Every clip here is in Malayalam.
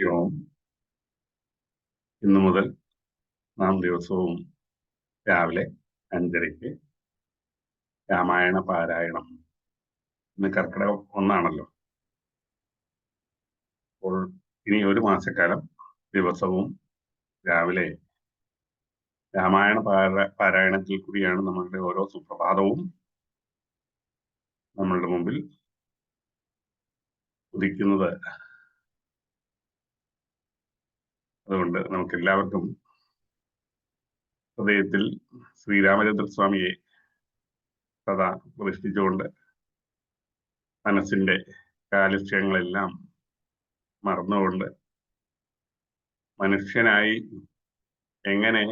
ഓം ഇന്നു മുതൽ നാം ദിവസവും രാവിലെ 5:30 രാമായണ പാരായണം. ഇന്ന് കർക്കിടകം 1 അപ്പോൾ ഇനി ഒരു മാസക്കാലം ദിവസവും രാവിലെ രാമായണ പാരായണത്തിൽ കൂടിയാണ് നമ്മളുടെ ഓരോ സുപ്രഭാതവും നമ്മളുടെ മുമ്പിൽ ഉദിക്കുന്നത്. അതുകൊണ്ട് നമുക്ക് എല്ലാവർക്കും ഹൃദയത്തിൽ ശ്രീരാമചന്ദ്രസ്വാമിയെ സദാ പ്രതിഷ്ഠിച്ചുകൊണ്ട് മനസ്സിന്റെ കാലുഷ്യങ്ങളെല്ലാം മറന്നുകൊണ്ട് മനുഷ്യനായി എങ്ങനെ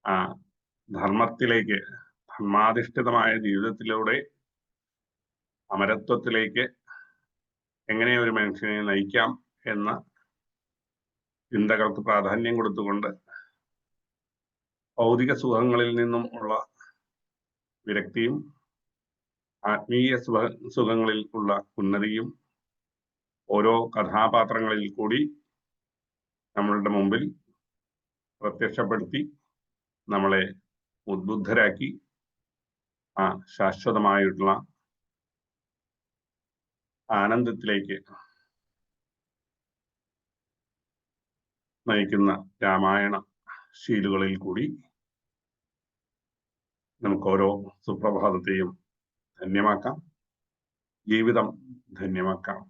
ആ ധർമ്മത്തിലേക്ക്, ധർമാധിഷ്ഠിതമായ ജീവിതത്തിലൂടെ അമരത്വത്തിലേക്ക് എങ്ങനെ ഒരു മനുഷ്യനെ നയിക്കാം എന്ന ചിന്തകൾക്ക് പ്രാധാന്യം കൊടുത്തുകൊണ്ട് ഭൗതിക സുഖങ്ങളിൽ നിന്നും ഉള്ള വിരക്തിയും ആത്മീയ സുഖങ്ങളിൽ ഉള്ള ഉന്നതിയും ഓരോ കഥാപാത്രങ്ങളിൽ കൂടി നമ്മളുടെ മുമ്പിൽ പ്രത്യക്ഷപ്പെടുത്തി നമ്മളെ ഉദ്ബുദ്ധരാക്കി ആ ശാശ്വതമായിട്ടുള്ള ആനന്ദത്തിലേക്ക് നയിക്കുന്ന രാമായണ ശീലുകളിൽ കൂടി നമുക്ക് ഓരോ സുപ്രഭാതത്തെയും ധന്യമാക്കാം, ജീവിതം ധന്യമാക്കാം.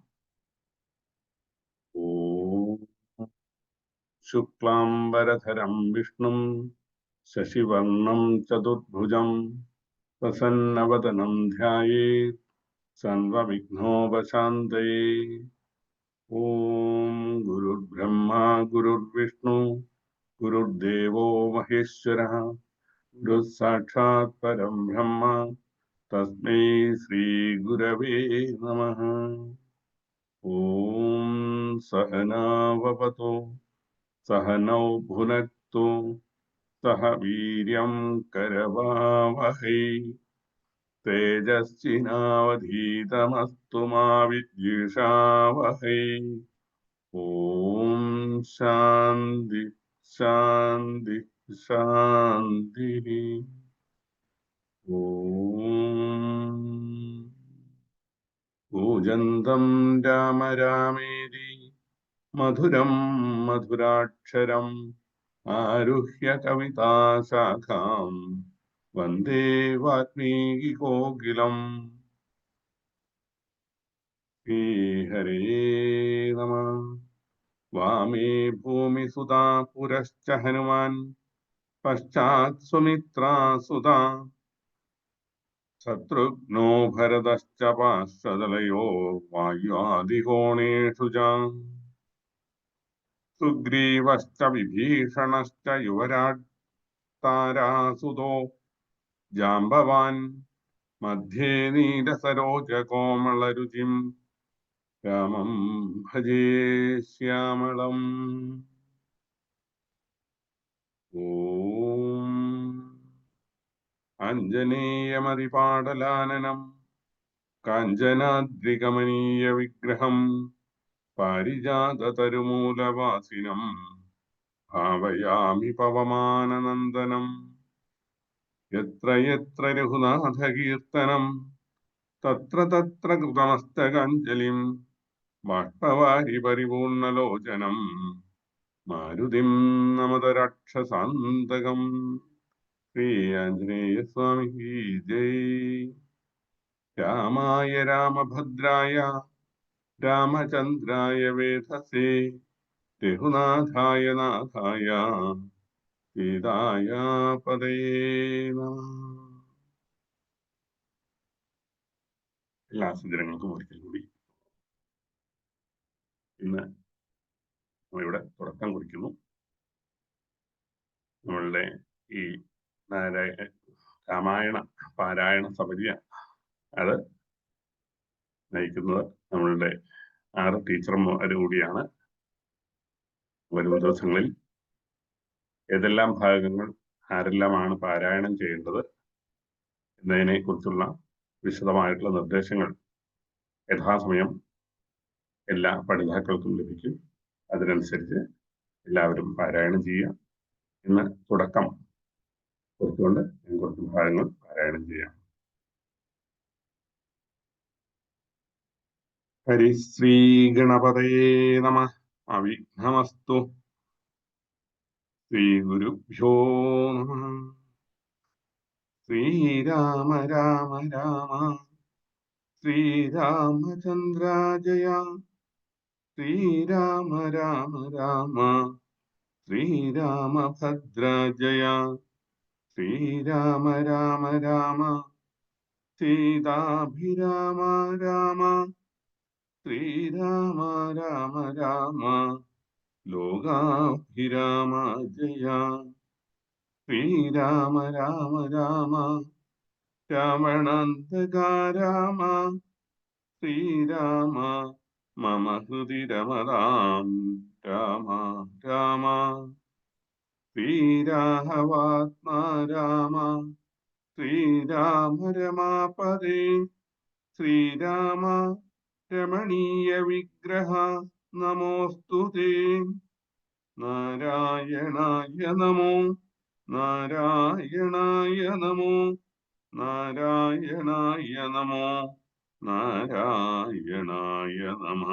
ഓം ശുക്ലാംബരധരം വിഷ്ണും ശശിവർണം ചതുർഭുജം പ്രസന്നവദനം ധ്യായേത് സർവവിഘ്നോപശാന്തയേ. ഓം ഗുരുർബ്രഹ്മ ഗുരുർവിഷ്ണു ഗുരുർദേവോ മഹേശ്വരഃ ഗുരുഃ സാക്ഷാത് പരം ബ്രഹ്മ തസ്മൈ ശ്രീ ഗുരവേ നമഃ. ഓം സഹനാവവതു സഹനൗ ഭുനക്തു സഹ വീര്യം കരവാവഹൈ തേജസ്വിനാവധീതമസ്തു മാ വിദ്വിഷാവഹൈ. ഓം ശാന്തി ശാന്തി ശാന്തി. ഓം കൂജന്തം രാമ രാമേതി മധുരം മധുരാക്ഷരം ആരുഹ്യ കവിതാശാഖാം വന്ദേ വാൽമീകി കോകിലം. ശ്രീഹരേ നമഃ. വാമേ ഭൂമിസുതാ പുരശ്ച ഹനുമാൻ പശ്ചാത് സുമിത്രാ സുതാ ശത്രുഘ്നോ ഭരതശ്ച പാർശ്വദലയോ വായുആദികോണേഷു ച സുഗ്രീവശ്ച വിഭീഷണശ്ച യുവരാജ് താരാസുതോ ജാംബവാൻ മധ്യേ നീലസരോജകോമളരുചിം രാമം ഭജേ ശ്യാമളം. ഓം ആഞ്ജനേയമതിപാടലാനനം കാഞ്ചനാദ്രികമനീയ വിഗ്രഹം പാരിജാതതരുമൂലവാസിനം ഭാവയാമി പവമാനനന്ദനം. യത്ര യത്ര രഘുനാഥകീർത്തനം തത്ര തത്ര കൃതമസ്തകാഞ്ജലിം ബാഷ്പവാരി പരിപൂർണലോചനം മാരുതിം നമത രാക്ഷസാന്തകം. ശ്രീ ആഞ്ജനേയ സ്വാമിക്ക് ജയ്. രാമായ രാമഭദ്രായ രാമചന്ദ്രായ വേധസേ രഘുനാഥായ നാഥായ സീതായ പതയേ നമഃ. എല്ലാ സജ്ജനങ്ങൾക്കും ഒരിക്കൽ കൂടി ഇന്ന് നമ്മളിവിടെ തുടക്കം കുറിക്കുന്നു. നമ്മളുടെ ഈ രാമായണ പാരായണ സമിതി അത് നയിക്കുന്നത് നമ്മളുടെ 6 ടീച്ചർമാർ കൂടിയാണ്. വരും ദിവസങ്ങളിൽ ഏതെല്ലാം ഭാഗങ്ങൾ ആരെല്ലാമാണ് പാരായണം ചെയ്യേണ്ടത് എന്നതിനെ കുറിച്ചുള്ള വിശദമായിട്ടുള്ള നിർദ്ദേശങ്ങൾ യഥാസമയം എല്ലാ പഠിതാക്കൾക്കും ലഭിക്കും. അതിനനുസരിച്ച് എല്ലാവരും പാരായണം ചെയ്യുക. ഇന്ന് തുടക്കം കുറിച്ചുകൊണ്ട് ഞാൻ കുറച്ച് ഭാഗങ്ങൾ പാരായണം ചെയ്യാം. ഹരിശ്രീ ഗണപതയേ നമഃ. അവിഘ്നമസ്തു. ശ്രീ ഗുരുഭ്യോ നമഃ. ശ്രീരാമ രാമ രാമ ശ്രീരാമചന്ദ്ര ജയ. ശ്രീരാമ രാമ രാമ ശ്രീരാമഭദ്ര ജയ. ശ്രീരാമ രാമ രാമ സീതാഭിരാമ രാമ. ശ്രീരാമ രാമ രാമ ലോകാഭിരാമ ജയ. ശ്രീരാമ രാമ രാമ രാവണാന്തക രാമ. ശ്രീരാമ മമ ഹൃദി രമതാം രാമ രാമ. ശ്രീരാഘവാത്മാ രാമ. ശ്രീരാമ രമാപദേ. ശ്രീരാമ രമണീയ വിഗ്രഹ നമോസ്തുതേ. നാരായണായ നമോ നാരായണായ നമോ നാരായണായ നമോ നാരായണായ നമഃ.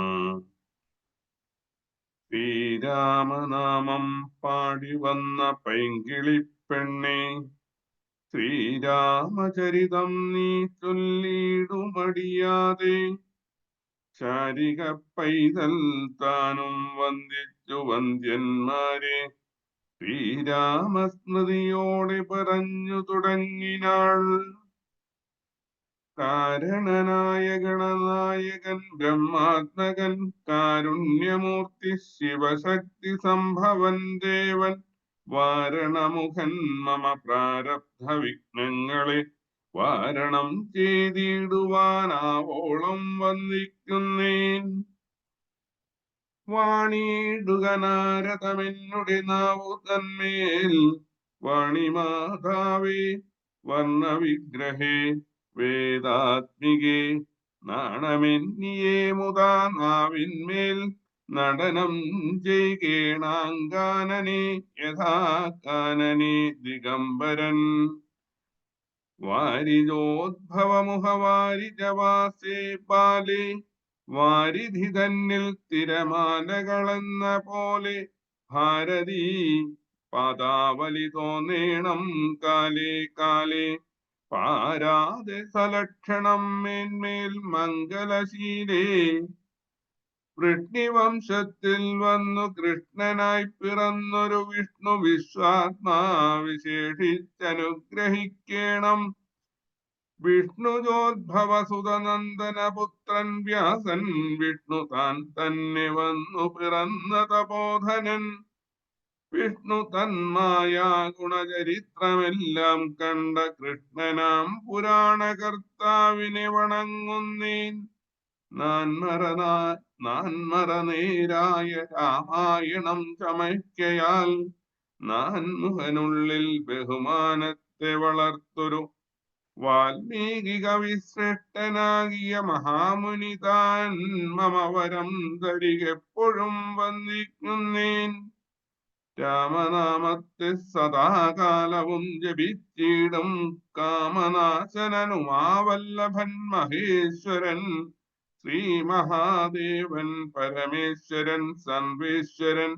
ശ്രീരാമനാമം പാടി വന്ന പൈങ്കിളിപ്പെണ്ണേ, ശ്രീരാമചരിതം നീ ചൊല്ലിടുമടിയാതെ. ശാരിക പൈതൽ താനും വന്ദിച്ചു വന്ദ്യന്മാരെ, ശ്രീരാമസ്മൃതിയോടെ പറഞ്ഞു തുടങ്ങിനാൾ. കാരണനായ ഗണനായകൻ ബ്രഹ്മാത്മകൻ കാരുണ്യമൂർത്തി ശിവശക്തി സംഭവൻ ദേവൻ വാരണമുഖൻ മമ പ്രാരബ്ധ വിഘ്നങ്ങളെ വാരണം ചെയ്തിടുവാനാവോളം വന്ദിക്കുന്നേൻ. വാണിടുക നാരദമെന്നുടെ നാവു തന്മേൽ. വാണിമാതാവേ വർണ്ണവിഗ്രഹേ വേദാത്മികേ നാണമെന്നിയേ മുതാ നാവിന്മേൽ നടനം ചെയ്കേണാങ്കാനനെ യഥാ കാനനെ ദിഗംബരൻ. വാരിജോദ്ഭവമുഖവാരിജവാസേ ബാലേ വാരിധി തന്നിൽ തിരമാലകളെന്ന പോലെ ഭാരതീ പാദാവലി തോന്നേണം കാലേ കാലേ. പാരാതെ സലക്ഷണം മേന്മേൽ മംഗലശീലേ. വൃഷ്ണിവംശത്തിൽ വന്നു കൃഷ്ണനായി പിറന്നൊരു വിഷ്ണു വിശ്വാത്മാ വിശേഷിച്ചനുഗ്രഹിക്കേണം. വിഷ്ണുജോദ്ഭവസുതനന്ദനപുത്രൻ വ്യാസൻ വിഷ്ണു താൻ തന്നെ വന്നു പിറന്ന തപോധനൻ. വിഷ്ണു തന്മായ ഗുണചരിത്രമെല്ലാം കണ്ട കൃഷ്ണനാം പുരാണകർത്താവിനെ വണങ്ങുന്നേൻ. നാൻമറനേരായ രാമായണം ചമയ്ക്കയാൽ നാൻമുഖനുള്ളിൽ ബഹുമാനത്തെ വളർത്തൊരു വാൽമീകി കവിശ്രേഷ്ഠനാകിയ മഹാമുനി താൻ മമ വരം തരികെപ്പോഴും വന്ദിക്കുന്നേൻ. രാമനാമത്തെ സദാകാലവും ജപിച്ചിടും കാമനാശനനുമാവല്ലഭൻ മഹേശ്വരൻ. ശ്രീ മഹാദേവൻ പരമേശ്വരൻ സർവേശ്വരൻ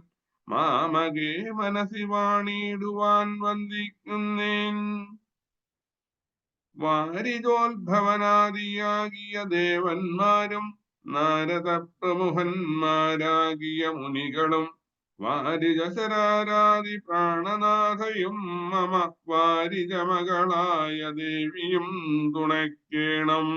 മാമകേ മനസി വാണിടുവാൻ വന്ദിക്കുന്നേൻ. വാരിജോത്ഭവനാദിയാകിയ ദേവന്മാരും നാരദ പ്രമുഖന്മാരാകിയ മുനികളും വാരിജശരാരാദി പ്രാണനാഥയും മമ വാരിജമകളായ ദേവിയും തുണയ്ക്കേണം.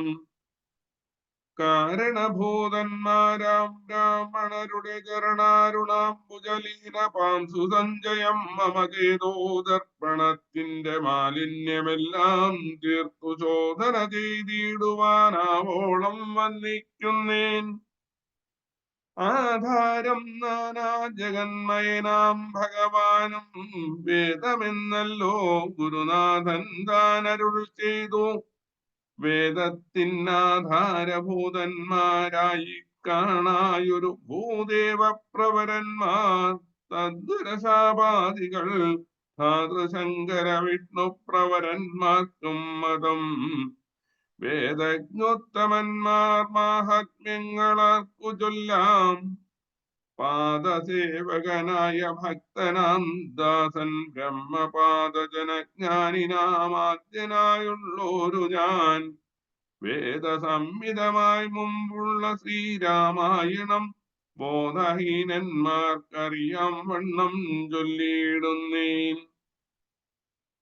കാരണഭൂതന്മാരാം ബ്രാഹ്മണരുടെ ചരണാരുണാംബുജലീന പാംസു സഞ്ജയം മമ ചേതോദർപ്പണത്തിന്റെ മാലിന്യമെല്ലാം തീർത്തു ശോധന ചെയ്തിടുവാനാവോളം വന്ദിക്കുന്നേൻ. ആധാരം നാനാ ജഗന്മയനാം ഭഗവാനും വേദമെന്നല്ലോ ഗുരുനാഥൻ താനരുൾ ചെയ്തു. വേദത്തിനാധാരഭൂതന്മാരായി കാണായൊരു ഭൂദേവ പ്രവരന്മാർ തദ്വരശാപാദികൾ ധാതൃശങ്കര വിഷ്ണു പ്രവരന്മാർക്കും മതം. വേദജ്ഞോത്തമന്മാർ മാഹാത്മ്യങ്ങളാർക്കു ചൊല്ലാം. പാദസേവകനായ ഭക്തനാം ദാസൻ ബ്രഹ്മപാദജനജ്ഞാനിനാമാദ്യനായുള്ളോരു ഞാൻ. വേദസംഹിതമായി മുമ്പുള്ള ശ്രീരാമായണം ബോധഹീനന്മാർക്കറിയാം വണ്ണം ചൊല്ലിയിടുന്നേൻ.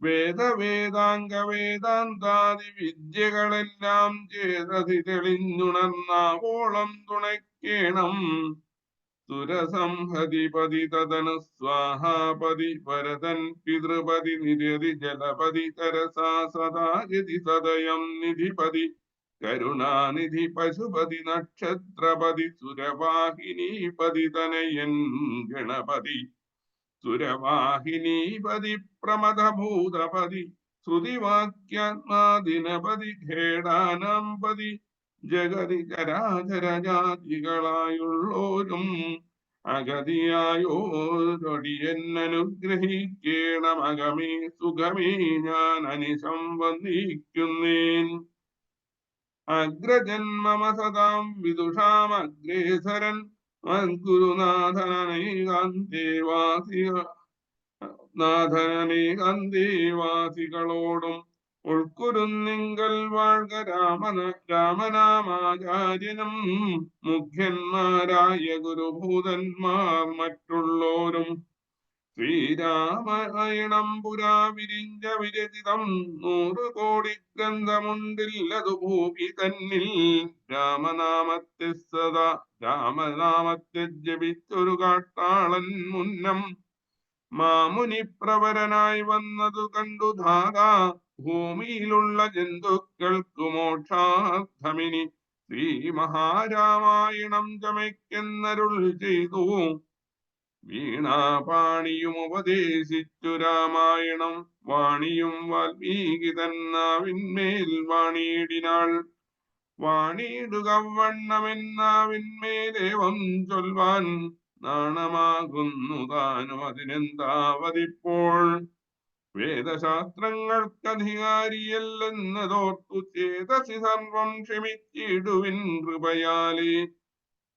വേദാംഗ വേദാന്താദി വിദ്യകളെല്ലാം ചേതസി തെളിഞ്ഞുണർന്നാവോളം തുണയ്ക്കേണം. സുരസംഹതിപതി തദനു സ്വാഹാപതി വരദൻ പിതൃപതി നിരതി ജലപതി തരസാ സദാഗതി സദയം നിധിപതി കരുണാനിധി പശുപതി നക്ഷത്രപതി സുരവാഹിനീപതി തനയൻ ഗണപതി. സുരവാഹിനീപതി പ്രമദഭൂതപതി ശ്രുതിവാക്യാത്മാദിനപതി ഖേടാനാംപതി. ജഗതി ചരാചരജാതികളായുള്ളോരും അഗതിയായോരൊടിയെന്നനുഗ്രഹിക്കേണമകമേ സുഖമേ ഞാൻ അനിശം വന്ദിക്കുന്നേൻ. അഗ്രജന്മമ സദാം വിദുഷാം അഗ്രേസരൻ നാഥനേകാന്തേവാസികളോടും ഉൾക്കുരുന്നിങ്കൽ വാഴ്ക രാമനാമാചാര്യനും. മുഖ്യന്മാരായ ഗുരുഭൂതന്മാർ മറ്റുള്ളോരും ശ്രീരാമായണം പുരാ വിരിഞ്ച വിരചിതം. 100 കോടി ഗ്രന്ഥമുണ്ടില്ലതു ഭൂമി തന്നിൽ. രാമനാമത്തെ ജപിച്ചൊരു കാട്ടാളൻ മുന്നം മാമുനി പ്രവരനായി വന്നതു കണ്ടു ധാതാ. ഭൂമിയിലുള്ള ജന്തുക്കൾക്കു മോക്ഷാർത്ഥമിനി ശ്രീ മഹാരാമായണം ചമയ്ക്കെന്നരുൾ ചെയ്തു. വീണാപാണിയും ഉപദേശിച്ചു രാമായണം. വാണിയും വാൽമീകി തന്നാവിന്മേൽ വാണിയിടിനാൾ. വാണിയിടുക വണ്ണമെന്നാവിന്മേലേവം ചൊൽവാൻ നാണമാകുന്നു താനും അതിനെന്താവതിപ്പോൾ. വേദശാസ്ത്രങ്ങൾക്കധികാരിയല്ലെന്നതോർത്തു ചേതസി സർവം ക്ഷമിച്ചിടുവിൻ കൃപയാലേ.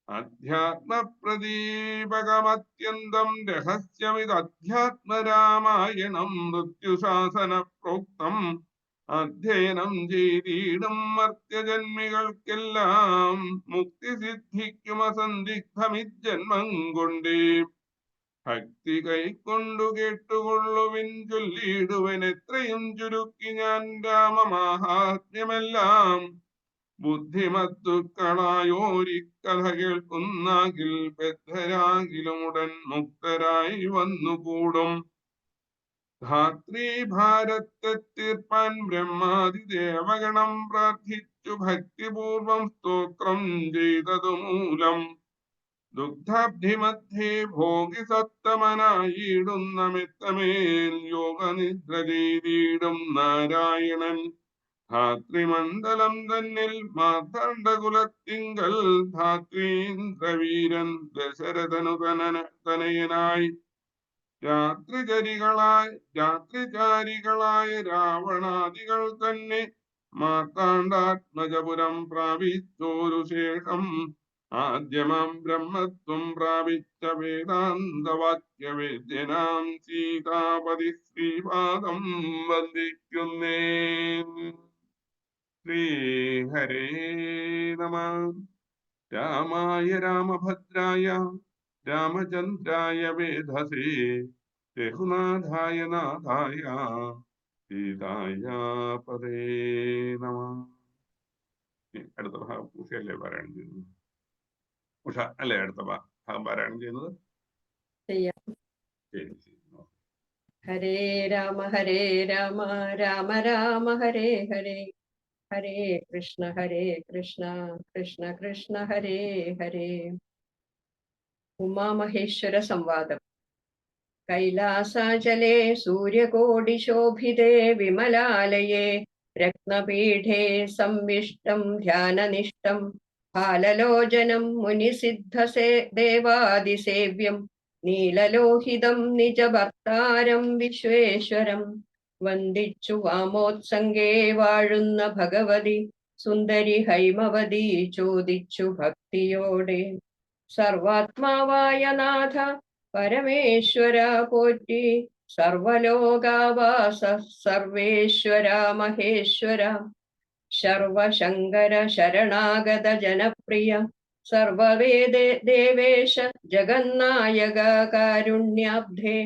അധ്യാത്മപ്രദീപകമത്യന്തം രഹസ്യമിത് അധ്യാത്മരാമായണം. മൃത്യുശാസന പ്രോക്തം അധ്യയനം ചെയ്തിടും മർത്യജന്മികൾക്കെല്ലാം മുക്തി സിദ്ധിക്കും അസന്ദിഗ്ധമിജ്ജന്മം കൊണ്ടേ. ഭക്തി കൈക്കൊണ്ടു കേട്ടുകൊള്ളുവിൻ ചൊല്ലിയിടുവൻ എത്രയും ചുരുക്കി ഞാൻ രാമമാഹാത്മ്യമെല്ലാം. ബുദ്ധിമത്തുക്കളായോരിക്കഥ കേൾക്കുന്നാകിൽ ബദ്ധരാകിലും ഉടൻ മുക്തരായി വന്നുകൂടും. ധാത്രീഭാരത്തെ തീർപ്പാൻ ബ്രഹ്മാതിദേവഗണം പ്രാർത്ഥിച്ചു ഭക്തിപൂർവം സ്തോത്രം ചെയ്തതു മൂലം. ദുഗ്ധാബ്ധിമധ്യേ ഭോഗി സത്തമനായിടുന്ന മെത്തമേൽ യോഗനിദ്ര ചെയ്തിടും നാരായണൻ. ധാത്രിമണ്ഡലം തന്നിൽ മാർത്താണ്ഡകുലത്തിങ്കൽ ധാത്രീന്ദ്രവീരൻ ദശരഥനു തനയനായി. രാത്രിചാരികളായ രാവണാദികൾ തന്നെ മാർത്താണ്ഡാത്മജപുരം പ്രാപിച്ചോരു ശേഷം ആദ്യമം ബ്രഹ്മത്വം പ്രാപിച്ച വേദാന്തവാക്യവേദ്യനാം സീതാപതി ശ്രീപാദം വന്ദിക്കുന്നേൻ. ശ്രീഹരേ നമഃ. രാമായ രാമഭദ്രായ രാമചന്ദ്രായ വേധസേ രഘുനാഥായ നാഥായ സീതായ പദേ നമഃ. അടുത്ത ഭാഗം ഉഷയല്ലേ പാരായണം ചെയ്യുന്നത്? ഉഷ അല്ലേ അടുത്ത ഭാഗം പാരായണം ചെയ്യുന്നത്? ശരി ശരി. ഹരേ രാമ രാമ രാമ ഹരേ ഹരേ. ഹരേ കൃഷ്ണ കൃഷ്ണ കൃഷ്ണ ഹരേ ഹരേ. ഉമാമഹേശ്വര സംവാദം. കൈലാസാചലേ സൂര്യകോടിശോഭിതേ വിമലാലയേ രത്നപീഠേ സംവിഷ്ടം ധ്യാനനിഷ്ടം ഹാലലോചനം മുനിസിദ്ധസേ ദേവാദിസേവ്യം നീലലോഹിതം നിജഭർത്താരം വിശ്വേശ്വരം വന്ദിച്ചു വാമോത്സംഗേ വാഴുന്ന ഭഗവതി സുന്ദരി ഹൈമവതി ചോദിച്ചു ഭക്തിയോടെ. സർവാത്മാവായ നാഥ പരമേശ്വര പോറ്റി, സർവലോകാവാസ സർവേശ്വര മഹേശ്വര, സർവശങ്കര ശരണാഗത ജനപ്രിയ, സർവവേദ ദേവേശ ജഗന്നായക കാരുണ്യാബ്ധേ.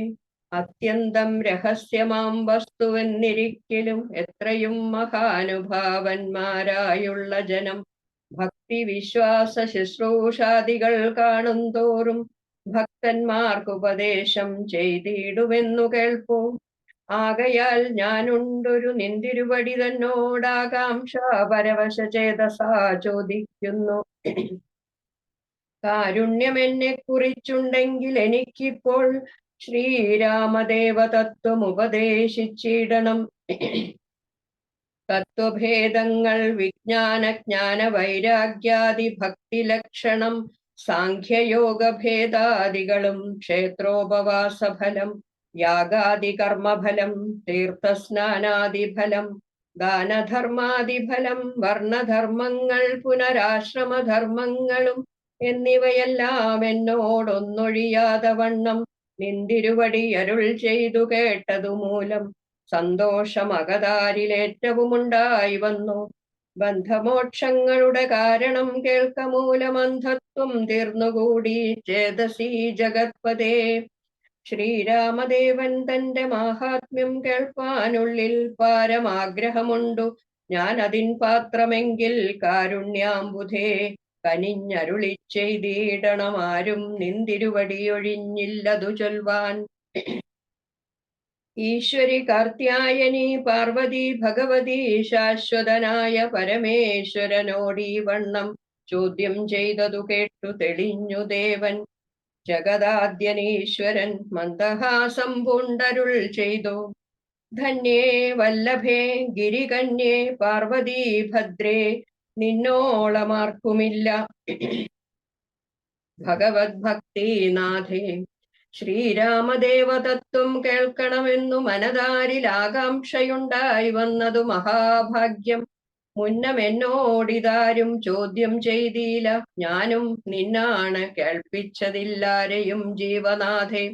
അത്യന്തം രഹസ്യമാം വസ്തുവെന്നിരിക്കലും എത്രയും മഹാനുഭാവന്മാരായുള്ള ജനം ഭക്തി വിശ്വാസ ശുശ്രൂഷാദികൾ കാണും തോറും ഭക്തന്മാർക്കുപദേശം ചെയ്തിടുമെന്നു കേൾപ്പൂ. ആകയാൽ ഞാനുണ്ടൊരു നിന്തിരുവടി തന്നോടാകാംക്ഷ പരവശ ചേതസാ ചോദിക്കുന്നു. കാരുണ്യമെന്നെ കുറിച്ചുണ്ടെങ്കിൽ എനിക്കിപ്പോൾ ശ്രീരാമദേവ തത്വം ഉപദേശിച്ചിടണം. തത്വഭേദങ്ങൾ വിജ്ഞാന ജ്ഞാന വൈരാഗ്യാദി ഭക്തി ലക്ഷണം, സാഖ്യയോഗ ഭേദാദികളും ക്ഷേത്രോപവാസഫലം, യാഗാദി കർമ്മഫലം, തീർത്ഥസ്നാനാദിഫലം, ദാനധർമാദിഫലം, വർണ്ണധർമ്മങ്ങൾ പുനരാശ്രമധർമ്മങ്ങളും എന്നിവയെല്ലാം എന്നോടൊന്നൊഴിയാതെ വണ്ണം നിന്തിരുവടി അരുൾ ചെയ്തു കേട്ടതു മൂലം സന്തോഷം അകതാരിലേറ്റവും ഉണ്ടായി വന്നു. ബന്ധമോക്ഷങ്ങളുടെ കാരണം കേൾക്ക മൂലമന്ധത്വം തീർന്നുകൂടി ചേതസി ജഗത്പതേ. ശ്രീരാമദേവൻ തന്റെ മാഹാത്മ്യം കേൾപ്പാനുള്ളിൽ പാരമാഗ്രഹമുണ്ടു. ഞാൻ അതിൻ പാത്രമെങ്കിൽ കാരുണ്യാംബുധേ കനിഞ്ഞരുളി ചെയ്തിടണമാരും നിന്തിരുവടിയൊഴിഞ്ഞില്ലതു ചൊൽവാൻ. ഈശ്വരി കാർത്യായനി പാർവതി ഭഗവതി ശാശ്വതനായ പരമേശ്വരനോടീ വണ്ണം ചോദ്യം ചെയ്തതു കേട്ടു തെളിഞ്ഞു ദേവൻ. ജഗദാദ്യനീശ്വരൻ മന്ദഹാസം പൂണ്ടരുൾ ചെയ്തു. ധന്യേ വല്ലഭേ ഗിരികന്യേ പാർവതീ ഭദ്രേ, നിന്നോളമാർക്കുമില്ല ഭഗവത് ഭക്തിനാഥേ. ശ്രീരാമദേവതത്വം കേൾക്കണമെന്നു മനതാരിൽ ആകാംക്ഷയുണ്ടായി വന്നതു മഹാഭാഗ്യം. മുന്നം എന്നോടിതാരും ചോദ്യം ചെയ്തില്ല, ഞാനും നിന്നാണ് കേൾപ്പിച്ചതില്ലാരെയും ജീവനാഥേ.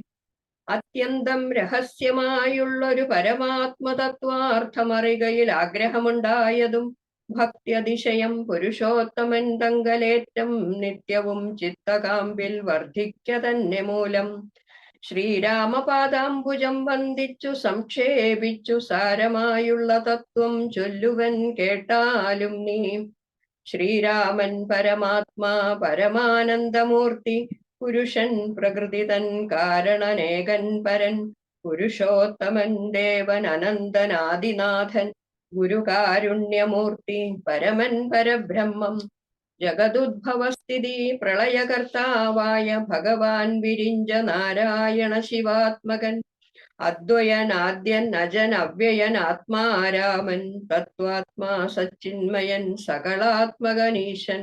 അത്യന്തം രഹസ്യമായുള്ളൊരു പരമാത്മതത്വാർത്ഥമറികയിൽ ആഗ്രഹമുണ്ടായതും ഭക്തിയതിശയം പുരുഷോത്തമൻ തങ്കലേറ്റം നിത്യവും ചിത്തകാമ്പിൽ വർദ്ധിക്ക തന്നെ മൂലം ശ്രീരാമപാദാംബുജം വന്ദിച്ചു സംക്ഷേപിച്ചു സാരമായുള്ള തത്വം ചൊല്ലുവൻ കേട്ടാലും നീ. ശ്രീരാമൻ പരമാത്മാ പരമാനന്ദമൂർത്തി, പുരുഷൻ പ്രകൃതിതൻ കാരണനേകൻ പരൻ, പുരുഷോത്തമൻ ദേവൻ അനന്തനാദിനാഥൻ, ഗുരുകാരുണ്യമൂർത്തി പരമൻ പരബ്രഹ്മം. ജഗദുദ്ഭവസ്ഥിതി പ്രളയകർത്താവായ ഭഗവാൻ വിരിഞ്ച നാരായണ ശിവാത്മകൻ, അദ്വയനാദ്യൻ അജൻ അവ്യയൻ ആത്മാരാമൻ, തത്വാത്മാ സച്ചിന്മയൻ സകളാത്മകനീശൻ.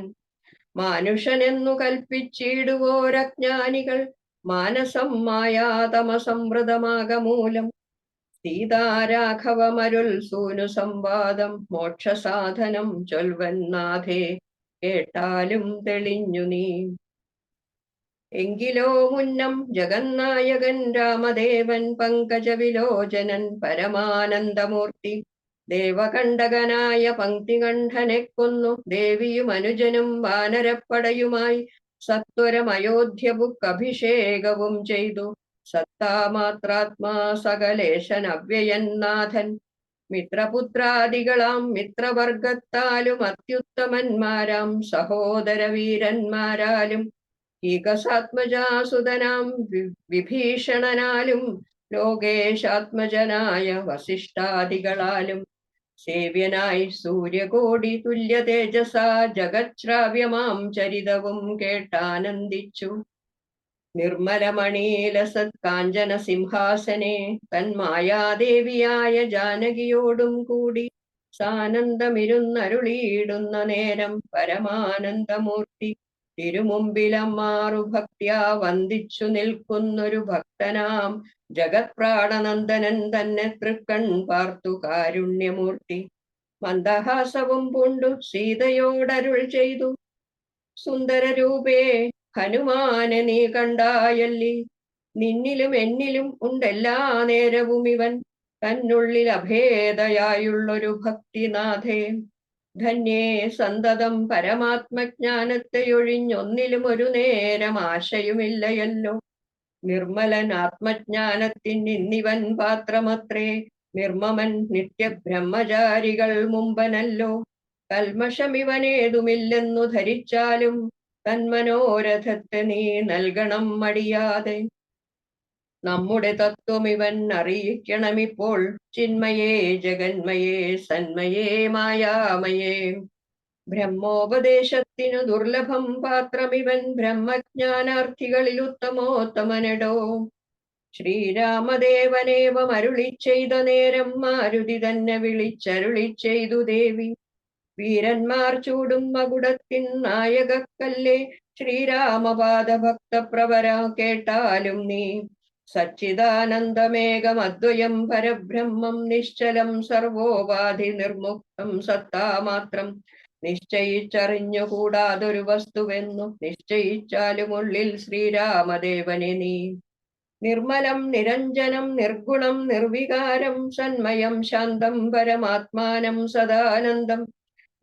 മാനുഷനെന്നു കൽപ്പിച്ചിടുവോരജ്ഞാനികൾ മാനസം മായാതമസംവൃതമാകമൂലം സീതാരാഘവമരുൾ സൂനു സംവാദം മോക്ഷസാധനം ചൊൽവൻ നാഥേ കേട്ടാലും തെളിഞ്ഞു നീ. എങ്കിലോ മുന്നം ജഗന്നായകൻ രാമദേവൻ പങ്കജവിലോചനൻ പരമാനന്ദമൂർത്തി ദേവകണ്ഠകനായ പങ്ക്തികണ്ഠനെ കൊന്നു ദേവിയും അനുജനും വാനരപ്പടയുമായി സത്വരം അയോധ്യബുക്കഭിഷേകവും ചെയ്തു. സത്താമാത്രാത്മാ സകലേശൻ അവ്യയൻ നാഥൻ, മിത്രപുത്രാദികളാം മിത്രവർഗത്താലും അത്യുത്തമന്മാരാം സഹോദര വീരന്മാരാലും ഈകസാത്മജാസുതനാം വിഭീഷണനാലും ലോകേശാത്മജനായ വസിഷ്ഠാദികളാലും സേവ്യനായി സൂര്യകോടി തുല്യ തേജസാ ജഗശ്രാവ്യമാം ചരിതവും കേട്ടാനന്ദിച്ചു. നിർമ്മലമണീലസത് കാഞ്ചന സിംഹാസനെ തന്മായാദേവിയായ ജാനകിയോടും കൂടി സാനന്ദമിരുന്നരുളിയിടുന്ന നേരം പരമാനന്ദമൂർത്തി തിരുമുമ്പിലമ്മാറു ഭക്ത്യാ വന്ദിച്ചു നിൽക്കുന്നൊരു ഭക്തനാം ജഗത് പ്രാണനന്ദനൻ തന്നെ തൃക്കൺ പാർത്തു കാരുണ്യമൂർത്തി മന്ദഹാസവും പൂണ്ടു സീതയോടരുൾ ചെയ്തു, സുന്ദരരൂപേ ഹനുമാനെ നീ കണ്ടായല്ലി, നിന്നിലും എന്നിലും ഉണ്ടെല്ലാ നേരവും ഇവൻ തന്നുള്ളിൽ അഭേദയായുള്ളൊരു ഭക്തിനാഥേ. ധന്യേ സന്തതം പരമാത്മജ്ഞാനത്തെ ഒഴിഞ്ഞൊന്നിലും ഒരു നേരം ആശയുമില്ലയല്ലോ. നിർമ്മലൻ ആത്മജ്ഞാനത്തിൻ ഇന്നിവൻ പാത്രമത്രേ, നിർമ്മമൻ നിത്യബ്രഹ്മചാരികൾ മുമ്പനല്ലോ. കൽമഷമിവനേതുമില്ലെന്നു ധരിച്ചാലും തന്മനോരഥത്തെ നീ നൽകണം മടിയാതെ. നമ്മുടെ തത്വം ഇവൻ അറിയിക്കണമിപ്പോൾ, ചിന്മയേ ജഗന്മയേ സന്മയേ മായാമയേ. ബ്രഹ്മോപദേശത്തിനു ദുർലഭം പാത്രമിവൻ, ബ്രഹ്മജ്ഞാനാർത്ഥികളിൽ ഉത്തമോത്തമനെടോ. ശ്രീരാമദേവനേവം അരുളി ചെയ്ത നേരം മാരുതി തന്നെ വിളിച്ചരുളി ചെയ്തു ദേവി, വീരന്മാർ ചൂടും മകുടത്തിൻ നായകക്കല്ലേ ശ്രീരാമപാദ ഭക്തപ്രവര കേട്ടാലും നീ. സച്ചിദാനന്ദമേകമദ്വയം പരബ്രഹ്മം നിശ്ചലം സർവോപാധി നിർമുക്തം സത്താമാത്രം. നിശ്ചയിച്ചറിഞ്ഞുകൂടാതൊരു വസ്തുവെന്നു നിശ്ചയിച്ചാലും ഉള്ളിൽ ശ്രീരാമദേവനെ നീ. നിർമ്മലം നിരഞ്ജനം നിർഗുണം നിർവികാരം സന്മയം ശാന്തം പരമാത്മാനം സദാനന്ദം.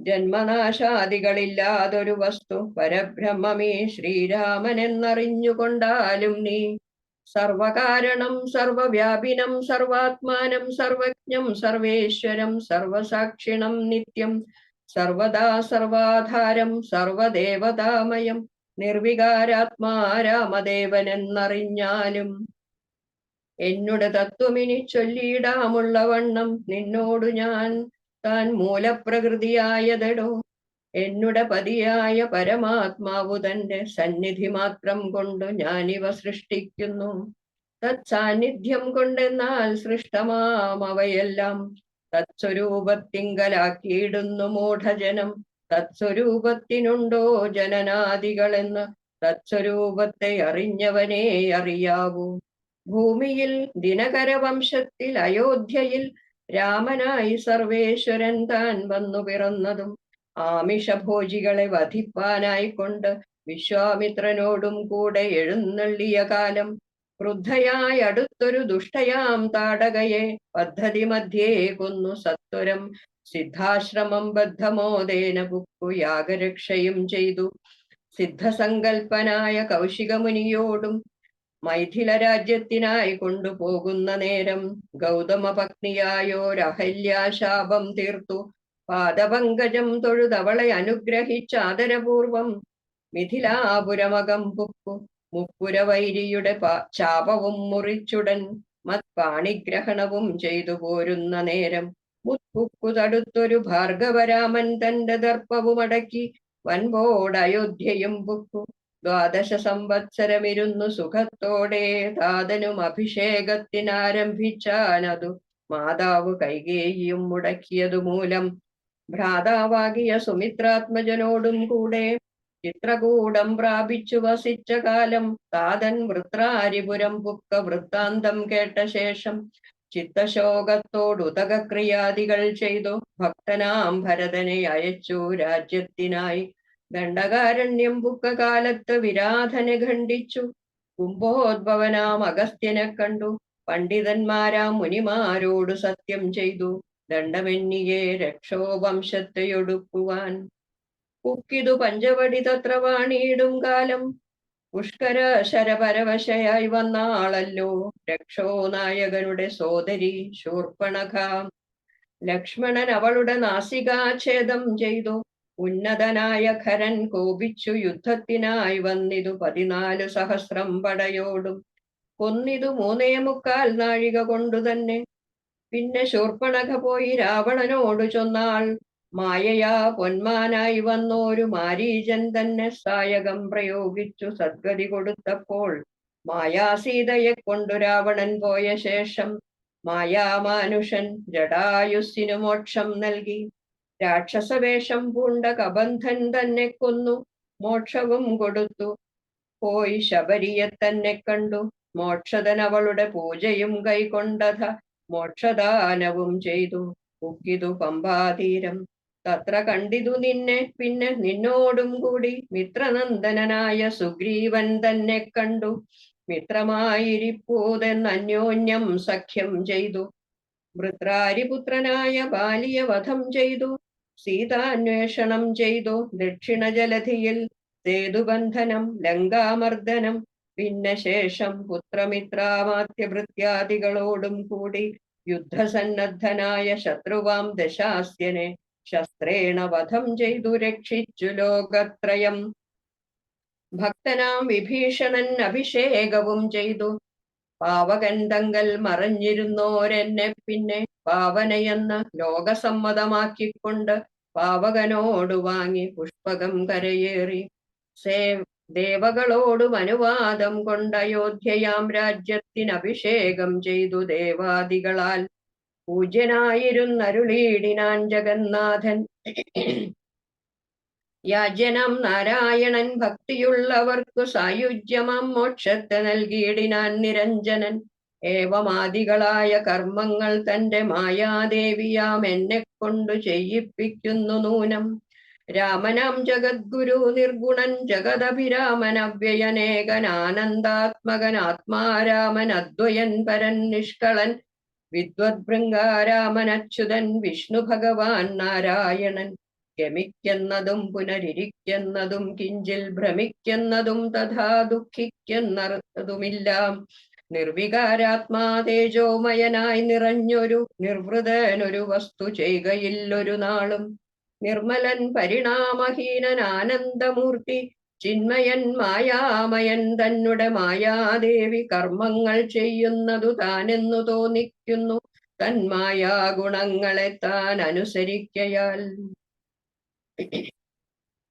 ജന്മനാശാദികളില്ലാതൊരു വസ്തു പരബ്രഹ്മമേ ശ്രീരാമനെന്നറിഞ്ഞുകൊണ്ടാലും നീ. സർവകാരണം സർവവ്യാപിനം സർവാത്മാനം സർവജ്ഞം സർവേശ്വരം സർവസാക്ഷിണം നിത്യം സർവദാ സർവാധാരം സർവദേവതാമയം നിർവികാരാത്മാ രാമദേവനെന്നറിഞ്ഞാലും. എന്നുടെ തത്വമിനി ചൊല്ലിയിടാമുള്ള വണ്ണം നിന്നോടു ഞാൻ താൻ മൂലപ്രകൃതിയായതെടോ. എന്നുടെ പതിയായ പരമാത്മാവു തന്റെ സന്നിധി മാത്രം കൊണ്ടു ഞാനിവ സൃഷ്ടിക്കുന്നു. തത്സാന്നിധ്യം കൊണ്ടെന്നാൽ സൃഷ്ടമാമവയെല്ലാം തത്സ്വരൂപത്തിങ്കലാക്കിയിടുന്നു മൂഢജനം. തത്സ്വരൂപത്തിനുണ്ടോ ജനനാദികളെന്ന് തത്സ്വരൂപത്തെ അറിഞ്ഞവനേ അറിയാവൂ. ഭൂമിയിൽ ദിനകരവംശത്തിൽ അയോധ്യയിൽ രാമനായി സർവേശ്വരൻ താൻ വന്നു പിറന്നതും ആമിഷഭോജികളെ വധിപ്പാനായിക്കൊണ്ട് വിശ്വാമിത്രനോടും കൂടെ എഴുന്നള്ളിയ കാലം. ക്രുദ്ധയായി അടുത്തൊരു ദുഷ്ടയാം താടകയെ പദ്ധതി മധ്യേ കൊന്നു സത്വരം സിദ്ധാശ്രമം ബദ്ധമോദേന പുക്കു യാഗരക്ഷയും ചെയ്തു. സിദ്ധസങ്കൽപ്പനായ കൗശികമുനിയോടും മൈഥില രാജ്യത്തിനായി കൊണ്ടുപോകുന്ന നേരം ഗൗതമ പത്നിയായോരഹല്യാശാപം തീർത്തു പാദപങ്കജം തൊഴുതവളെ അനുഗ്രഹിച്ചാദരപൂർവം മിഥിലാപുരമകം പുക്കു. മുപ്പുരവൈരിയുടെ ചാപവും മുറിച്ചുടൻ മത്പാണിഗ്രഹണവും ചെയ്തു പോരുന്ന നേരം മുത്പുക്കു തടുത്തൊരു ഭാർഗവരാമൻ തന്റെ ദർപ്പവുമടക്കി വൻപോട് അയോധ്യയും പുക്കു. 12 സംവത്സരമിരുന്നു സുഖത്തോടെ താതനും അഭിഷേകത്തിനാരംഭിച്ചാനതു മാതാവ് കൈകേയിയും മുടക്കിയതു മൂലം. ഭ്രാതാവാകിയ സുമിത്രാത്മജനോടും കൂടെ ചിത്രകൂടം പ്രാപിച്ചു വസിച്ച കാലം താതൻ വൃത്രാരിപുരം പുക്ക വൃത്താന്തം കേട്ട ശേഷം ചിത്തശോകത്തോടുതകക്രിയാദികൾ ചെയ്തു ഭക്തനാം ഭരതനെ അയച്ചു രാജ്യത്തിനായി. ദണ്ഡകാരണ്യം പുക്ക കാലത്ത് വിരാധനെ ഖണ്ഡിച്ചു കുംഭോദ്ഭവനാം അഗസ്ത്യനെ കണ്ടു. പണ്ഡിതന്മാരാം മുനിമാരോട് സത്യം ചെയ്തു ദണ്ഡമെന്നിയെ രക്ഷോവംശത്തെയൊടുക്കുവാൻ. പുക്കിതു പഞ്ചവടി തത്ര വാണിയിടും കാലം പുഷ്കര ശരപരവശയായി വന്നാളല്ലോ രക്ഷോ നായകനുടെ സോദരി ശൂർപ്പണഖ. ലക്ഷ്മണൻ അവളുടെ നാസികാഛേദം ചെയ്തു. ഉന്നതനായ ഖരൻ കോപിച്ചു യുദ്ധത്തിനായി വന്നിതു 14 സഹസ്രം പടയോടും. കൊന്നിതു 3.25 നാഴിക കൊണ്ടു തന്നെ. പിന്നെ ശൂർപ്പണഖ പോയി രാവണനോട് ചൊന്നാൾ, മായയാ പൊന്മാനായി വന്നോരു മാരീചൻ തന്നെ സായകം പ്രയോഗിച്ചു സദ്ഗതി കൊടുത്തപ്പോൾ മായാസീതയെ കൊണ്ടു രാവണൻ പോയ ശേഷം മായാമാനുഷൻ ജടായുസ്സിനു മോക്ഷം നൽകി. രാക്ഷസവേഷം പൂണ്ട കബന്ധൻ തന്നെ കൊന്നു മോക്ഷവും കൊടുത്തു. പോയി ശബരിയെ തന്നെ കണ്ടു മോക്ഷതൻ അവളുടെ പൂജയും കൈകൊണ്ടത മോക്ഷദാനവും ചെയ്തു. ഉക്കിതു പമ്പാതീരം തത്ര കണ്ടിതു നിന്നെ പിന്നെ നിന്നോടും കൂടി മിത്രനന്ദനായ സുഗ്രീവൻ തന്നെ കണ്ടു. മിത്രമായിരിപ്പൂതെന്ന് അന്യോന്യം സഖ്യം ചെയ്തു. വൃത്രാരിപുത്രനായ ബാലിയ വധം ചെയ്തു. സീതാന്വേഷണം ചെയ്തു. ദക്ഷിണ ജലധിയിൽ സേതുബന്ധനം ലങ്കാമർദ്ദനം. പിന്നെ ശേഷം പുത്രമിത്രാമാത്യഭൃത്യാദികളോടും കൂടി യുദ്ധസന്നദ്ധനായ ശത്രുവാം ദശാസ്യനെ ശസ്ത്രേണ വധം ചെയ്തു രക്ഷിച്ചു ലോകത്രയം. ഭക്തനാം വിഭീഷണൻ അഭിഷേകവും ചെയ്തു. പാവകൻ തങ്കൽ മറഞ്ഞിരുന്നോരെന്നെ പിന്നെ പാവനയെന്ന് ലോകസമ്മതമാക്കിക്കൊണ്ട് പാവകനോട് വാങ്ങി പുഷ്പകം കരയേറി. ദേവകളോടും അനുവാദം കൊണ്ട് അയോധ്യയാം രാജ്യത്തിന് അഭിഷേകം ചെയ്തു. ദേവാദികളാൽ പൂജ്യനായിരുന്നരുളീടിനാൻ ജഗന്നാഥൻ. യാജ്യനാം നാരായണൻ ഭക്തിയുള്ളവർക്കു സായുജ്യമാം മോക്ഷത്തെ നൽകിയിടിനാൻ നിരഞ്ജനൻ. ഏവമാദികളായ കർമ്മങ്ങൾ തന്റെ മായാദേവിയാം എന്നെ കൊണ്ടു ചെയ്യിപ്പിക്കുന്നു നൂനം. രാമനാം ജഗദ്ഗുരു നിർഗുണൻ ജഗദഭിരാമൻ അവ്യയനേകൻ ആനന്ദാത്മകൻ ആത്മാരാമൻ അദ്വയൻ പരൻ നിഷ്കളൻ വിദ്വദ്ഭൃംഗാരാമൻ അച്യുതൻ വിഷ്ണു ഭഗവാൻ നാരായണൻ. ഗമിക്കുന്നതും പുനരിരിക്കുന്നതും കിഞ്ചിൽ ഭ്രമിക്കുന്നതും തഥാ ദുഃഖിക്കുന്നതുമില്ലാം നിർവികാരാത്മാ തേജോമയനായി നിറഞ്ഞൊരു നിർവൃതനൊരു വസ്തു ചെയ്കയില്ലൊരു നാളും. നിർമ്മലൻ പരിണാമഹീനൻ ആനന്ദമൂർത്തി ചിന്മയൻ മായാമയൻ തന്നെ മായാദേവി കർമ്മങ്ങൾ ചെയ്യുന്നതു താനെന്നു തോന്നിക്കുന്നു തന്മായാ ഗുണങ്ങളെ താൻ അനുസരിക്കയാൽ.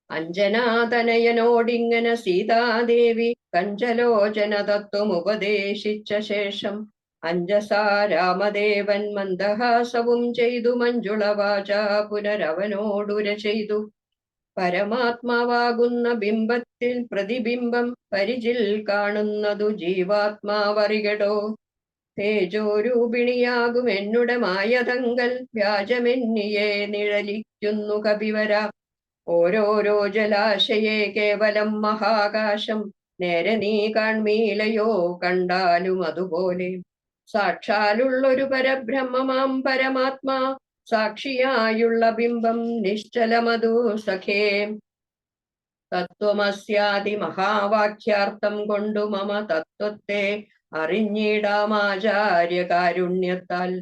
അഞ്ജനാതനയനോടിങ്ങനെ സീതാദേവി കഞ്ചലോചന തത്വം ഉപദേശിച്ച ശേഷം അഞ്ജസാ രാമദേവൻ മന്ദഹാസവും ചെയ്തു മഞ്ജുളവാച പുനരവനോടുര ചെയ്തു. പരമാത്മാവാകുന്ന ബിംബത്തിൽ പ്രതിബിംബം പരിചിൽ കാണുന്നതു ജീവാത്മാവറികടോ. തേജോരൂപിണിയാകും എന്നുടെ മായതങ്കൽ വ്യാജമെന്നിയെ നിഴലിക്കുന്നു കപിവര. ഓരോരോ ജലാശയെ കേവലം മഹാകാശം നേരെ നീ കാൺമീലയോ കണ്ടാലും അതുപോലെ. സാക്ഷാലുള്ളൊരു പരബ്രഹ്മമാം പരമാത്മാ സാക്ഷിയായുള്ള ബിംബം നിശ്ചലമതു സഖേ. തത്വമസ്യാദി മഹാവാക്യാർത്ഥം കൊണ്ടു മമ തത്വത്തെ അറിഞ്ഞിടാമാചാര്യ കാരുണ്യത്താൽ.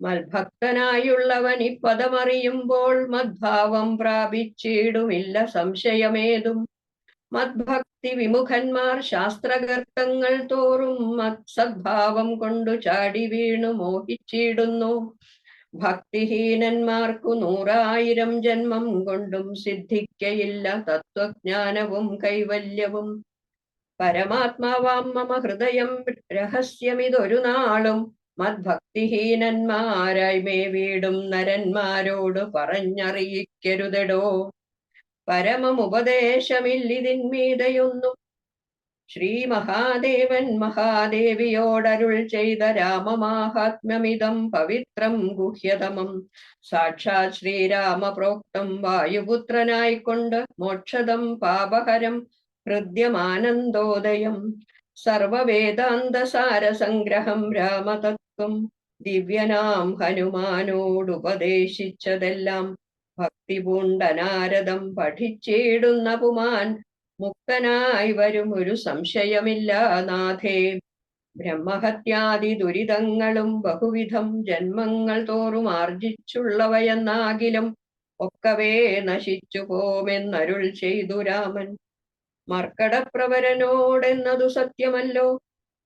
മൽഭക്തനായുള്ളവൻ ഇപ്പദമറിയുമ്പോൾ മദ്ഭാവം പ്രാപിച്ചിടുമില്ല സംശയമേതും. മദ്ഭക്തി വിമുഖന്മാർ ശാസ്ത്രഗർത്തങ്ങൾ തോറും മത്സദ്ഭാവം കൊണ്ടു ചാടി വീണു മോഹിച്ചിടുന്നു. ഭക്തിഹീനന്മാർക്കു 100,000 ജന്മം കൊണ്ടും സിദ്ധിക്കയില്ല തത്വജ്ഞാനവും കൈവല്യവും. പരമാത്മാവാം മമ ഹൃദയം രഹസ്യമിതൊരു നാളും മദ്ഭക്തിഹീനന്മാരായി മേ വീടും നരന്മാരോട് പറഞ്ഞറിയിക്കരുതെടോ. പരമമുപദേശമില്ലിതിന്മീതയൊന്നും. ശ്രീ മഹാദേവൻ മഹാദേവിയോടരുൾ ചെയ്ത രാമമാഹാത്മ്യമിതം പവിത്രം ഗുഹ്യതമം. സാക്ഷാത് ശ്രീരാമപ്രോക്തം വായുപുത്രനായിക്കൊണ്ട് മോക്ഷദം പാപഹരം ഹൃദ്യമാനന്ദോദയം. സർവവേദാന്തസാരസംഗ്രഹം രാമതത്വം ദിവ്യനാം ഹനുമാനോടുപദേശിച്ചതെല്ലാം ഭക്തി പൂണ്ടനാരദം പഠിച്ചിടുന്ന പുമാൻ മുക്തനായി വരും ഒരു സംശയമില്ല നാഥേ. ബ്രഹ്മഹത്യാദി ദുരിതങ്ങളും ബഹുവിധം ജന്മങ്ങൾ തോറും ആർജിച്ചുള്ളവയെന്നാകിലും ഒക്കവേ നശിച്ചു പോമെന്നരുൾ ചെയ്തു രാമൻ. മർക്കടപ്രവരനോടെന്നതു സത്യമല്ലോ.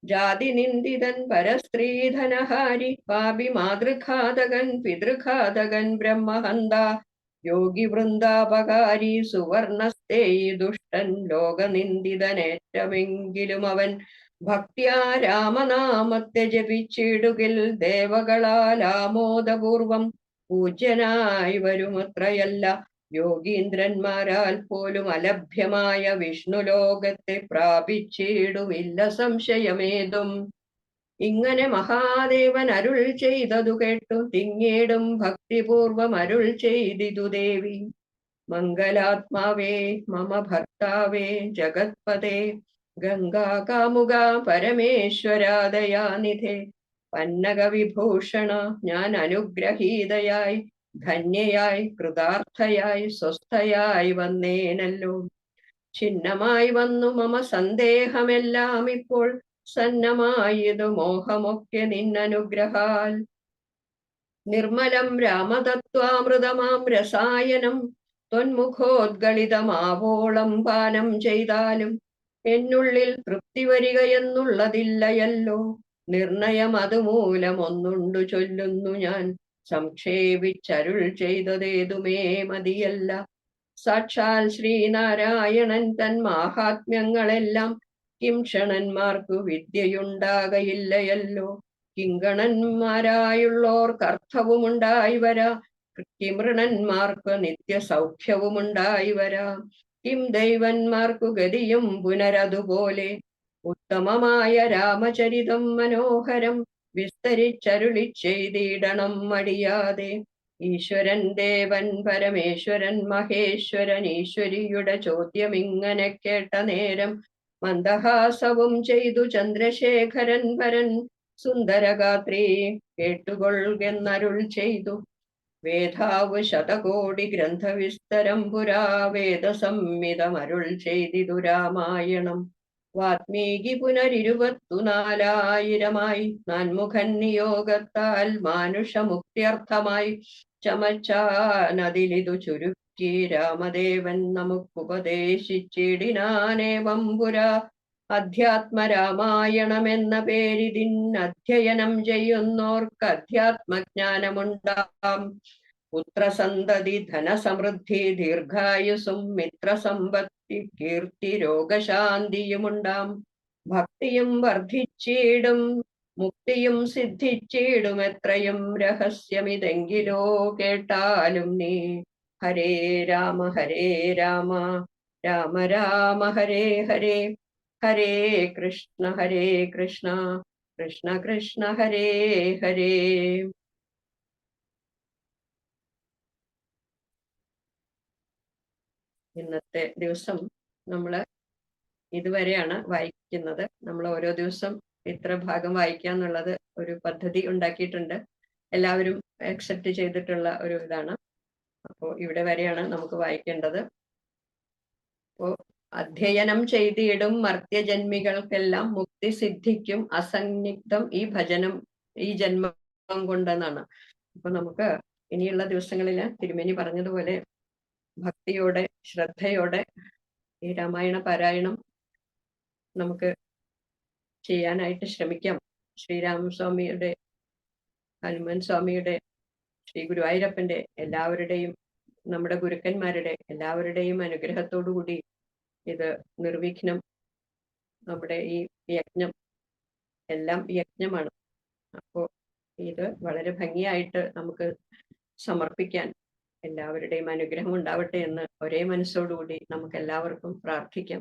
ജാതി നിന്ദിതൻ പരസ്ത്രീധനഹാരി പാപി മാതൃഘാതകൻ പിതൃഘാതകൻ ബ്രഹ്മഹന്ത യോഗി വൃന്ദാപകാരി സുവർണസ്തേ ദുഷ്ടൻ ലോകനിന്ദിതനേറ്റമെങ്കിലും അവൻ ഭക്ത്യാ രാമനാമത്തെ ജപിച്ചിടുകിൽ ദേവകളാൽ ആമോദപൂർവം പൂജ്യനായി വരുമത്രയല്ല യോഗീന്ദ്രന്മാരാൽ പോലും അലഭ്യമായ വിഷ്ണുലോകത്തെ പ്രാപിച്ചിടുമില്ല സംശയമേതും. ഇങ്ങനെ മഹാദേവൻ അരുൾ ചെയ്തതു കേട്ടു തിങ്ങേടും ഭക്തിപൂർവം അരുൾ ചെയ്തിതു ദേവി. മംഗലാത്മാവേ മമ ഭർത്താവേ ജഗത്പദേ ഗംഗാകാമുക പരമേശ്വരാദയാനിധേ പന്നക വിഭൂഷണ ഞാൻ അനുഗ്രഹീതയായി ധന്യയായി കൃതാർത്ഥയായി സ്വസ്ഥയായി വന്നേനല്ലോ. ഛിന്നമായി വന്നു മമ സന്ദേഹമെല്ലാം ഇപ്പോൾ സന്നമായതു മോഹമൊക്കെ നിന്നനുഗ്രഹാൽ. നിർമ്മലം രാമതത്വാമൃതമാം രസായനം ത്വന്മുഖോദ്ഗളിതമാവോളം പാനം ചെയ്താലും എന്നുള്ളിൽ തൃപ്തി വരികയെന്നുള്ളതില്ലയല്ലോ. നിർണയം അതുമൂലം ഒന്നുണ്ടു ചൊല്ലുന്നു ഞാൻ സംക്ഷേപിച്ചരുൾ ചെയ്തതേതുമേ മതിയല്ല. സാക്ഷാൽ ശ്രീനാരായണൻ തൻ മാഹാത്മ്യങ്ങളെല്ലാം കിംഷണന്മാർക്കു വിദ്യയുണ്ടാകയില്ലയല്ലോ. കിങ്കണന്മാരായുള്ളോർക്ക് അർത്ഥവുമുണ്ടായി വരാ കിമൃണന്മാർക്ക് നിത്യസൗഖ്യവുമുണ്ടായി വരാ. കിം ദൈവന്മാർക്കു ഗതിയും പുനരതുപോലെ. ഉത്തമമായ രാമചരിതം മനോഹരം വിസ്തരിച്ചരുളി ചെയ്തിടണം മടിയാതെ. ഈശ്വരൻ ദേവൻ പരമേശ്വരൻ മഹേശ്വരൻ ഈശ്വരിയുടെ ചോദ്യം ഇങ്ങനെ കേട്ട നേരം മന്ദഹാസവും ചെയ്തു ചന്ദ്രശേഖരൻ വരൻ സുന്ദരഗാത്രി കേട്ടുകൊള്ളുകെന്നരുൾ ചെയ്തു. വേദാവ് ശതകോടി ഗ്രന്ഥവിസ്തരം പുരാ വേദസംഹിതമരുൾ ചെയ്തിതു രാമായണം. വാത്മീകി പുനരിരുപത്തുനാലായിരമായി നാൻമുഖൻ നിയോഗത്താൽ മാനുഷമുക്തിയർത്ഥമായി ചമച്ചാനതിലിതു ചുരുക്കി രാമദേവൻ നമുക്കുപദേശിച്ചിടിനാനേവം പുരാ. അധ്യാത്മരാമായണമെന്ന പേരിതിൻ അധ്യയനം ചെയ്യുന്നോർക്ക് അധ്യാത്മജ്ഞാനമുണ്ടാം. പുത്രസന്തതി ധനസമൃദ്ധി ദീർഘായുസും മിത്രസമ്പത്തി കീർത്തി രോഗശാന്തിയുമുണ്ടാം. ഭക്തിയും വർദ്ധിച്ചിടും മുക്തിയും സിദ്ധിച്ചിടും എത്രയും രഹസ്യമിതെങ്കിലോ കേട്ടാലും നീ. ഹരേ രാമ രാമ രാമ ഹരേ ഹരേ ഹരേ കൃഷ്ണ കൃഷ്ണ കൃഷ്ണ ഹരേ ഹരേ. ഇന്നത്തെ ദിവസം നമ്മൾ ഇതുവരെയാണ് വായിക്കുന്നത്. നമ്മൾ ഓരോ ദിവസം ഇത്ര ഭാഗം വായിക്കുക എന്നുള്ളത് ഒരു പദ്ധതി ഉണ്ടാക്കിയിട്ടുണ്ട്. എല്ലാവരും അക്സെപ്റ്റ് ചെയ്തിട്ടുള്ള ഒരു ഇതാണ്. അപ്പോൾ ഇവിടെ വരെയാണ് നമുക്ക് വായിക്കേണ്ടത്. അപ്പോൾ അധ്യയനം ചെയ്തിടും മർത്യജന്മികൾക്കെല്ലാം മുക്തി സിദ്ധിക്കും അസന്നിഗ്ധം ഈ ഭജനം ഈ ജന്മം കൊണ്ടെന്നാണ്. അപ്പൊ നമുക്ക് ഇനിയുള്ള ദിവസങ്ങളിൽ തിരുമേനി പറഞ്ഞതുപോലെ ഭക്തിയോടെ ശ്രദ്ധയോടെ ഈ രാമായണ പാരായണം നമുക്ക് ചെയ്യാനായിട്ട് ശ്രമിക്കാം. ശ്രീരാമസ്വാമിയുടെ, ഹനുമാൻ സ്വാമിയുടെ, ശ്രീ ഗുരുവായൂരപ്പന്റെ എല്ലാവരുടെയും നമ്മുടെ ഗുരുക്കന്മാരുടെ എല്ലാവരുടെയും അനുഗ്രഹത്തോടു കൂടി ഇത് നിർവിഘ്നം നമ്മുടെ ഈ യജ്ഞം എല്ലാം യജ്ഞമാണ്. അപ്പോൾ ഇത് വളരെ ഭംഗിയായിട്ട് നമുക്ക് സമർപ്പിക്കാൻ എല്ലാവരുടെയും അനുഗ്രഹം ഉണ്ടാവട്ടെ എന്ന് ഒരേ മനസ്സോടുകൂടി നമുക്ക് എല്ലാവർക്കും പ്രാർത്ഥിക്കാം.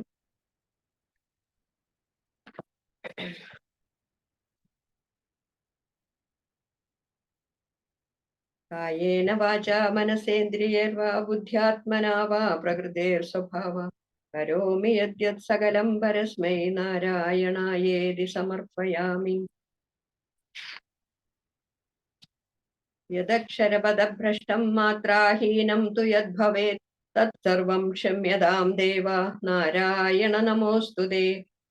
കായേന വാചാ മനസേന്ദ്രിയേർവാ ബുദ്ധ്യാത്മനാ വാ പ്രകൃതേർസ്വഭാവാ കരോമി യദ്യത് സകലം പരസ്മൈ നാരായണായേതി സമർപ്പയാമി. യദക്ഷരപദഭ്രഷ്ടം മാത്രാഹീനം തു യദ്ഭവേത് തത്സർവം ക്ഷമ്യതാം ദേവ നാരായണ നമോസ്തുതേ.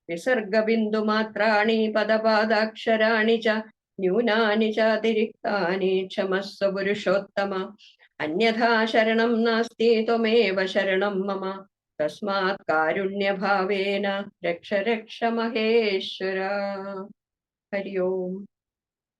വിസർഗബിന്ദുമാത്രാണി പദപാദാക്ഷരാണി ച ന്യൂനാനി ചാതിരിക്താനി ക്ഷമസ്വ പുരുഷോത്തമ. അന്യഥാ ശരണം നാസ്തി ത്വമേവ ശരണം മമ. തസ്മാത് കാരുണ്യഭാവേന രക്ഷ രക്ഷ മഹേശ്വര. ഹരി ഓം.